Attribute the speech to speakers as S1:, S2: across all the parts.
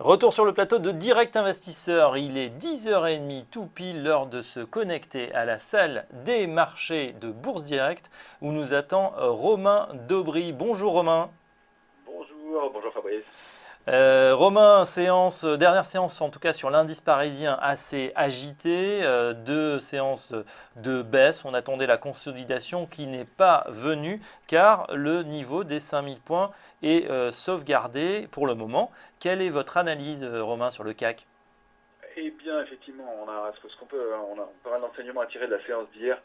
S1: Retour sur le plateau de Direct Investisseur, il est 10h30 tout pile, l'heure de se connecter à la salle des marchés de Bourse Direct où nous attend Romain Daubry. Bonjour Romain.
S2: Bonjour Fabrice.
S1: Romain, dernière séance en tout cas sur l'indice parisien assez agité, deux séances de baisse, on attendait la consolidation qui n'est pas venue car le niveau des 5000 points est sauvegardé pour le moment. Quelle est votre analyse Romain sur le CAC?
S2: Eh bien, effectivement, on a pas mal d'enseignements à tirer de la séance d'hier,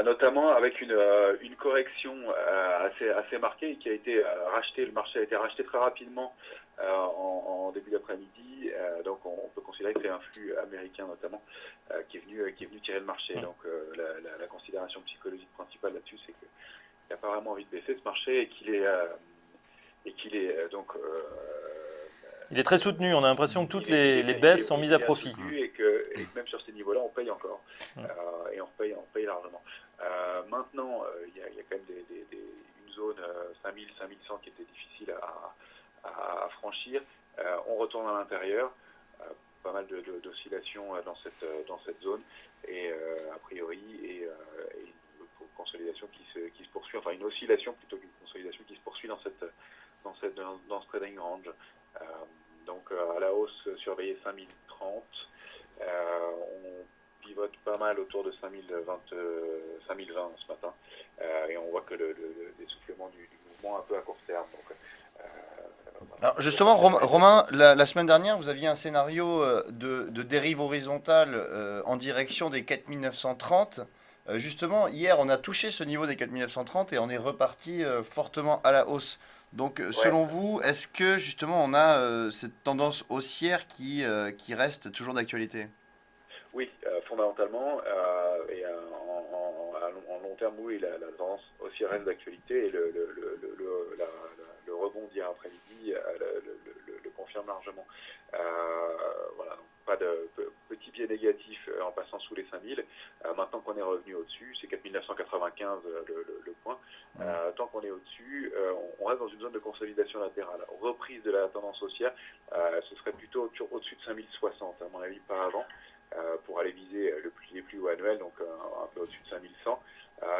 S2: notamment avec une correction assez marquée qui a été rachetée. Le marché a été racheté très rapidement en début d'après-midi. Donc, on peut considérer que c'est un flux américain notamment qui est venu tirer le marché. Donc, la considération psychologique principale là-dessus, c'est qu'il n'a pas vraiment envie de baisser ce marché et qu'il est
S1: Il est très soutenu, on a l'impression que toutes les
S2: il
S1: baisses sont mises
S2: est
S1: à
S2: bien
S1: profit.
S2: soutenu et que même sur ces niveaux-là, on paye encore. Et on paye largement. Maintenant, il y a quand même une zone 5000, 5100 qui était difficile à franchir. On retourne à l'intérieur. Pas mal d'oscillations dans cette zone et a priori une consolidation qui se poursuit, enfin une oscillation plutôt qu'une consolidation qui se poursuit dans ce trading range. Donc à la hausse surveillée 5030, on pivote pas mal autour de 5020 ce matin et on voit que l'essoufflement du mouvement un peu à court terme. Donc,
S3: Alors justement, Romain, la semaine dernière, vous aviez un scénario de dérive horizontale en direction des 4930. Justement, hier, on a touché ce niveau des 4930 et on est reparti fortement à la hausse. Donc,
S2: ouais,
S3: selon vous, est-ce que justement on a cette tendance haussière qui reste toujours d'actualité?
S2: oui, fondamentalement, et en long terme, oui, la tendance aussi reste d'actualité et le rebond d'hier après-midi le confirme largement. Voilà, donc pas de petit biais négatif en passant sous les 5000. Maintenant qu'on est revenu au-dessus, c'est 4995 le point. Tant qu'on est au-dessus, on reste dans une zone de consolidation latérale. Reprise de la tendance haussière, ce serait plutôt au-dessus de 5060, à mon avis, pas avant. Pour aller viser les plus hauts annuels, donc un peu au-dessus de 5100,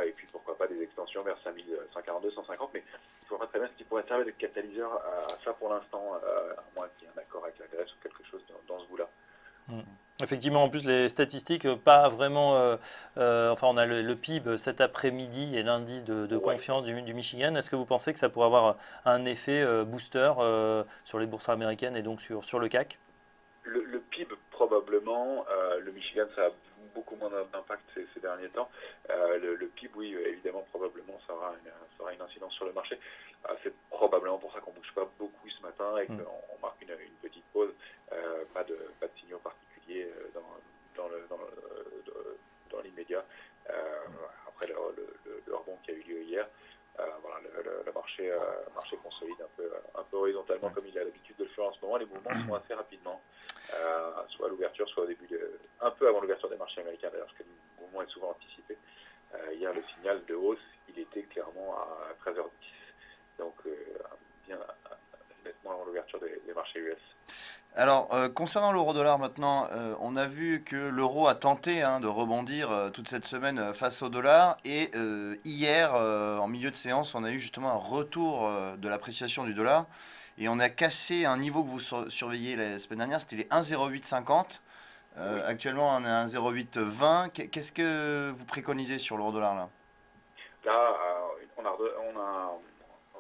S2: et puis pourquoi pas des extensions vers 5142, 150, mais il faudra très bien ce qui pourrait servir de catalyseur à ça pour l'instant, à moins qu'il y ait un accord avec la Grèce ou quelque chose dans ce goût-là.
S1: Effectivement, en plus les statistiques, pas vraiment. Enfin, on a le PIB cet après-midi et l'indice de
S2: Ouais.
S1: confiance du Michigan. Est-ce que vous pensez que ça pourrait avoir un effet booster sur les bourses américaines et donc sur le CAC?
S2: Le PIB, probablement. Le Michigan, ça a beaucoup moins d'impact ces derniers temps. Le PIB, oui, évidemment, probablement, ça aura une incidence sur le marché. C'est probablement pour ça qu'on ne bouge pas beaucoup ce matin et qu'on marque une petite pause. Pas de signaux particuliers dans l'immédiat. Après le rebond qui a eu lieu hier, voilà, le marché consolide un peu horizontalement comme il a l'habitude de le faire en ce moment. Les mouvements sont assez rapidement. Soit à l'ouverture, soit au début, un peu avant l'ouverture des marchés américains d'ailleurs, parce que le mouvement est souvent anticipé. Hier, le signal de hausse, il était clairement à 13h10, donc bien nettement avant l'ouverture des marchés US.
S3: Alors, concernant l'euro-dollar maintenant, on a vu que l'euro a tenté de rebondir toute cette semaine face au dollar. Et hier, en milieu de séance, on a eu justement un retour de l'appréciation du dollar. Et on a cassé un niveau que vous surveillez la semaine dernière, c'était les 1,0850.
S2: Oui.
S3: Actuellement, on est à 1,0820. Qu'est-ce que vous préconisez sur l'euro-dollar là?
S2: Là, on a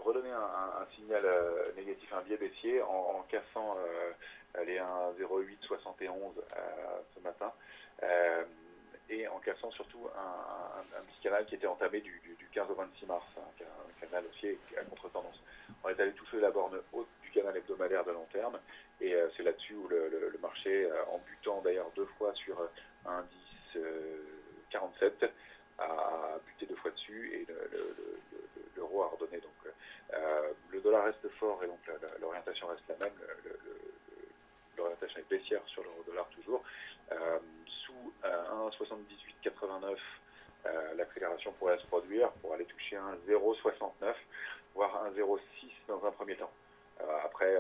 S2: redonné un signal négatif, un biais baissier en cassant les 1,0871 ce matin et en cassant surtout un petit canal qui était entamé du 15 au 26 mars, un canal haussier à contre-tendance. On est allé toucher la borne haute du canal hebdomadaire de long terme et c'est là-dessus où le marché, en butant d'ailleurs deux fois sur un indice 47, a buté deux fois dessus et l'euro a redonné. Donc le dollar reste fort et donc l'orientation reste la même. L'orientation est baissière sur l'euro-dollar toujours. Sous 1,7889, l'accélération pourrait se produire pour aller toucher un 0,69, voire un 0,6 dans un premier temps. Après,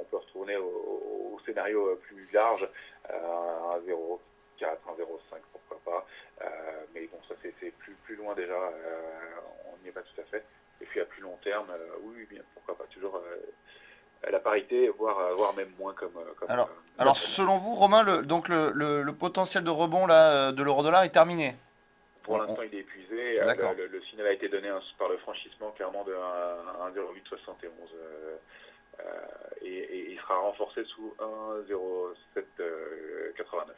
S2: on peut retourner au scénario plus large, un 0,4, un 0,5, pourquoi pas. Mais bon, ça c'est plus loin déjà, on n'y est pas tout à fait. Et puis à plus long terme, oui, bien, pourquoi pas, toujours à la parité, voire même moins comme
S3: Alors selon vous, Romain, le potentiel de rebond là, de l'euro-dollar est terminé.
S2: pour l'instant, il est épuisé.
S3: D'accord.
S2: Le signal a été donné par le franchissement clairement de 1,0871 et il sera renforcé sous 1,0789.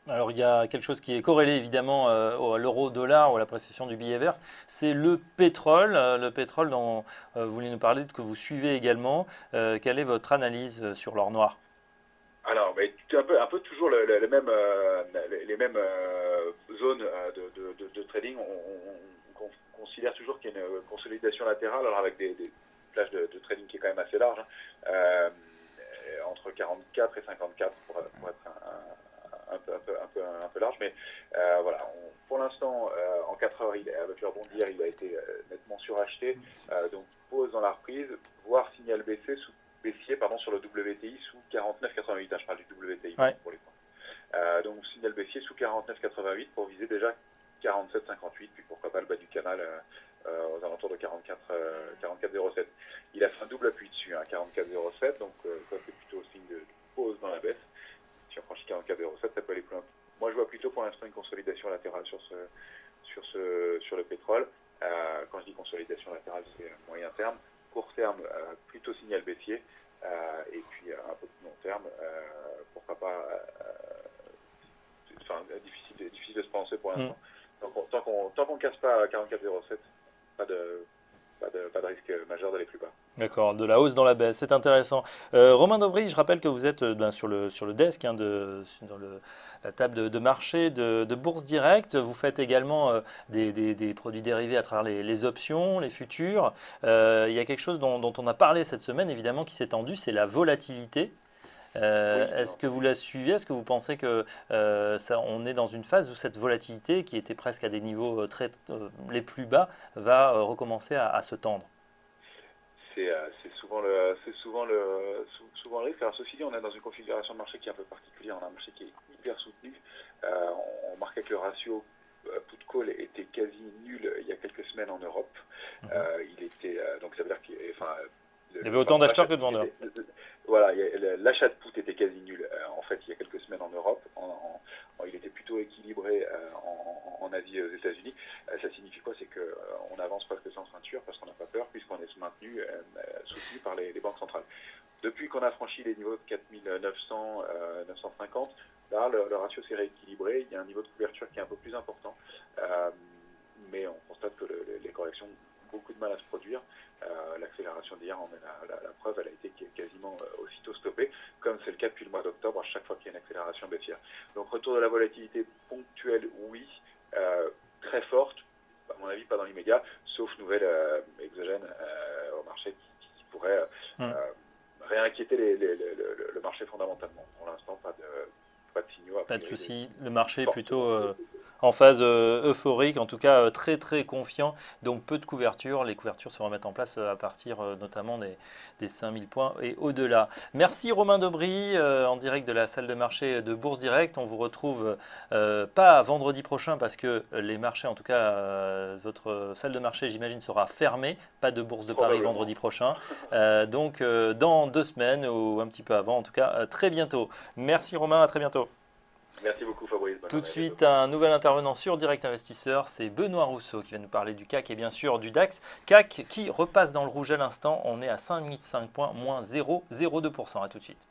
S1: Alors il y a quelque chose qui est corrélé évidemment à l'euro-dollar ou à l'appréciation du billet vert, c'est le pétrole. Le pétrole dont vous voulez nous parler, que vous suivez également. Quelle est votre analyse sur l'or noir?
S2: Alors, mais un peu toujours les mêmes zones de trading. On considère toujours qu'il y a une consolidation latérale, alors avec des plages de trading qui est quand même assez large, entre 44 et 54 pour être un peu large. Mais voilà, pour l'instant, en 4 heures, avec le rebond d'hier, il a été nettement suracheté. Donc, pause dans la reprise, voire signal baissier sur le WTI sous 49,88. Je parle du WTI pour les points. Donc signal baissier sous 49,88 pour viser déjà 47,58, puis pourquoi pas le bas du canal aux alentours de 44,07. Il a fait un double appui dessus, 44,07, donc ça c'est plutôt signe de pause dans la baisse. Si on franchit 44,07, ça peut aller plus loin. Moi je vois plutôt pour l'instant une consolidation latérale sur le pétrole. Quand je dis consolidation latérale, c'est moyen terme. Court terme, plutôt signal baissier, et puis un peu plus long terme, pourquoi pas, difficile de se prononcer pour l'instant. Donc tant qu'on ne casse pas 44,07, pas de risque majeur d'aller plus bas.
S1: D'accord, de la hausse dans la baisse, c'est intéressant. Romain Dobry, je rappelle que vous êtes sur le desk, dans la table de marché de Bourse Direct. Vous faites également des produits dérivés à travers les options, les futurs. Il y a quelque chose dont on a parlé cette semaine, évidemment, qui s'est tendu, c'est la volatilité. Est-ce que vous la suivez? Est-ce que vous pensez que on est dans une phase où cette volatilité, qui était presque à des niveaux les plus bas, va recommencer à se tendre?
S2: C'est souvent le risque. Alors ceci dit, on est dans une configuration de marché qui est un peu particulière. On a un marché qui est hyper soutenu. On remarquait que le ratio put-call était quasi nul il y a quelques semaines en Europe. Il était donc ça veut dire qu'il
S1: y avait autant d'acheteurs que de vendeurs.
S2: Voilà, l'achat de put était quasi nul en fait il y a quelques semaines en Europe. Il était plutôt équilibré en Asie et aux États-Unis. Ça signifie quoi? C'est qu'on avance presque sans ceinture parce qu'on n'a pas peur puisqu'on est maintenu, soutenu par les banques centrales. Depuis qu'on a franchi les niveaux de 4900, 950, là le ratio s'est rééquilibré. Il y a un niveau de couverture qui est un peu plus important, mais on constate que les corrections ont beaucoup de mal à se produire. L'accélération d'hier en est la preuve, elle a été quasiment aussitôt stoppée, comme c'est le cas depuis le mois d'octobre, à chaque fois qu'il y a une accélération baissière. Donc retour de la volatilité ponctuelle, oui, très forte, à mon avis pas dans l'immédiat, sauf nouvelle exogène au marché qui pourrait réinquiéter le marché fondamentalement. Pour l'instant, pas de signaux.
S1: Pas de souci, le marché est plutôt en phase euphorique, en tout cas très très confiant, donc peu de couverture. Les couvertures se remettent en place à partir notamment des 5000 points et au-delà. Merci Romain Dobry, en direct de la salle de marché de Bourse Direct. On vous retrouve pas vendredi prochain parce que les marchés, en tout cas votre salle de marché j'imagine sera fermée, pas de Bourse de Paris vendredi prochain, donc dans 2 semaines ou un petit peu avant, en tout cas très bientôt. Merci Romain, à très bientôt.
S2: Merci beaucoup Fabrice.
S1: Tout de suite, un nouvel intervenant sur Direct Investisseur, c'est Benoît Rousseau qui va nous parler du CAC et bien sûr du DAX. CAC qui repasse dans le rouge à l'instant, on est à 5005 points, moins 0,02%. À tout de suite.